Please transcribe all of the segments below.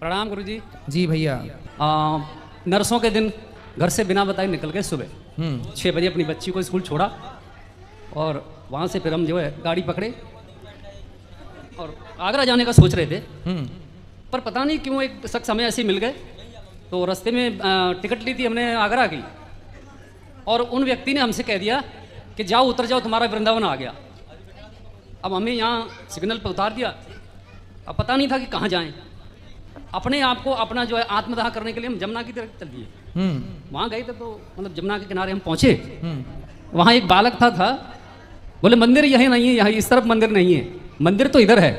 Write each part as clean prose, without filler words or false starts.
प्रणाम गुरु जी। जी भैया। नरसों के दिन घर से बिना बताए निकल गए सुबह 6 बजे अपनी बच्ची को स्कूल छोड़ा और वहाँ से फिर हम जो है गाड़ी पकड़े और आगरा जाने का सोच रहे थे। पर पता नहीं क्यों एक शख्स हमें ऐसे मिल गए, तो रास्ते में टिकट ली थी हमने आगरा की, और उन व्यक्ति ने हमसे कह दिया कि जाओ उतर जाओ तुम्हारा वृंदावन आ गया। अब हमें यहाँ सिग्नल पर उतार दिया। अब पता नहीं था कि कहाँ जाएं। अपने आप को अपना जो है आत्मदाह करने के लिए हम जमुना की तरफ चल दिए। वहाँ गए थे तो मतलब जमुना के किनारे हम पहुँचे। वहाँ एक बालक था बोले मंदिर यही नहीं है, यहाँ इस तरफ मंदिर नहीं है, मंदिर तो इधर है।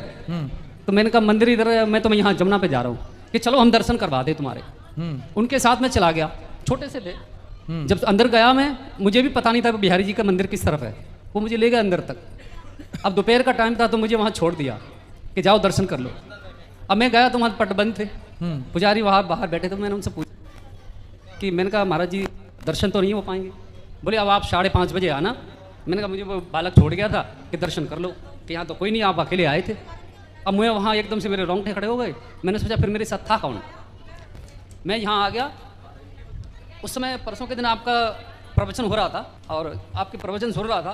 तो मैंने कहा मंदिर इधर है, मैं तो यहाँ जमुना पे जा रहा हूँ कि चलो हम दर्शन करवा दे तुम्हारे। उनके साथ में चला गया, छोटे से थे। जब अंदर गया मैं, मुझे भी पता नहीं था बिहारी जी का मंदिर किस तरफ है। वो मुझे ले गया अंदर तक। अब दोपहर का टाइम था तो मुझे वहाँ छोड़ दिया कि जाओ दर्शन कर लो। अब मैं गया तो वहाँ पट बंद थे, पुजारी वहाँ बाहर बैठे थे। मैंने उनसे पूछा कि मैंने कहा महाराज जी दर्शन तो नहीं हो पाएंगे। बोले अब आप 5:30 बजे आना। मैंने कहा मुझे वो बालक छोड़ गया था कि दर्शन कर लो, कि यहाँ तो कोई नहीं, आप अकेले आए थे। अब मैं वहाँ एकदम से मेरे रोंगटे खड़े हो गए। मैंने सोचा फिर मेरे साथ था कौन। मैं यहाँ आ गया। उस समय परसों के दिन आपका प्रवचन हो रहा था और आपके प्रवचन सुन रहा था,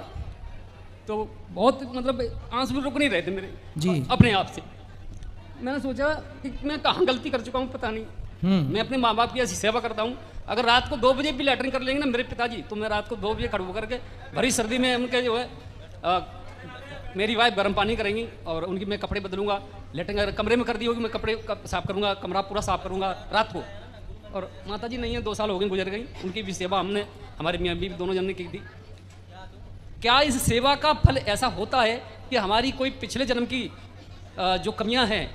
तो बहुत मतलब आंसू रुक नहीं रहे थे मेरे जी अपने आप से। मैंने सोचा कि मैं कहाँ गलती कर चुका हूँ पता नहीं। मैं अपने माँ बाप की ऐसी सेवा करता हूँ, अगर रात को 2 बजे भी लैटरिन कर लेंगे ना मेरे पिताजी, तो मैं रात को 2 बजे खड़े होकर के भरी सर्दी में उनके जो है मेरी वाइफ गर्म पानी करेंगी और उनकी मैं कपड़े बदलूंगा। लेटरिन अगर कमरे में कर दी होगी मैं कपड़े साफ करूँगा, कमरा पूरा साफ करूँगा रात को। और माता जी नहीं है, 2 साल हो गए गुजर गई, उनकी भी सेवा हमने हमारे मियाँ बीवी दोनों जन ने की थी। क्या इस सेवा का फल ऐसा होता है कि हमारी कोई पिछले जन्म की जो कमियां हैं,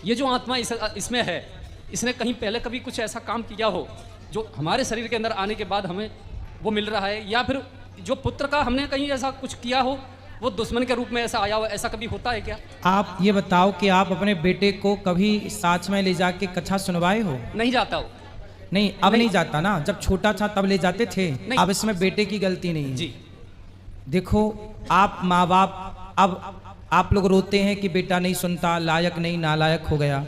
ये जो आत्मा इसमें है, इसने कहीं पहले कभी कुछ ऐसा काम किया हो जो हमारे शरीर के अंदर आने के बाद हमें वो मिल रहा है, या फिर जो पुत्र का हमने कहीं ऐसा कुछ किया हो वो दुश्मन के रूप में ऐसा आया हो, ऐसा कभी होता है क्या? आप ये बताओ कि आप अपने बेटे को कभी साथ में ले जाके कथा सुनवाए हो? नहीं जाता हो। नहीं, अब नहीं जाता ना, जब छोटा था तब ले जाते थे। अब इसमें बेटे की गलती नहीं जी। देखो आप माँ बाप, अब आप लोग रोते हैं कि बेटा नहीं सुनता, लायक नहीं, नालायक हो गया।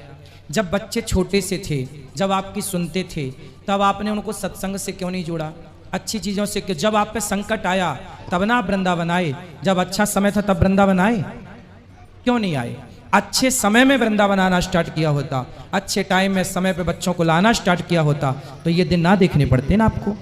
जब बच्चे छोटे से थे, जब आपकी सुनते थे, तब आपने उनको सत्संग से क्यों नहीं जोड़ा, अच्छी चीज़ों से? जब आप पे संकट आया तब ना आप वृंदावन आए, जब अच्छा समय था तब वृंदावन आए, क्यों नहीं आए? अच्छे समय में वृंदावन आना स्टार्ट किया होता, अच्छे टाइम में समय पे बच्चों को लाना स्टार्ट किया होता, तो ये दिन ना देखने पड़ते ना आपको।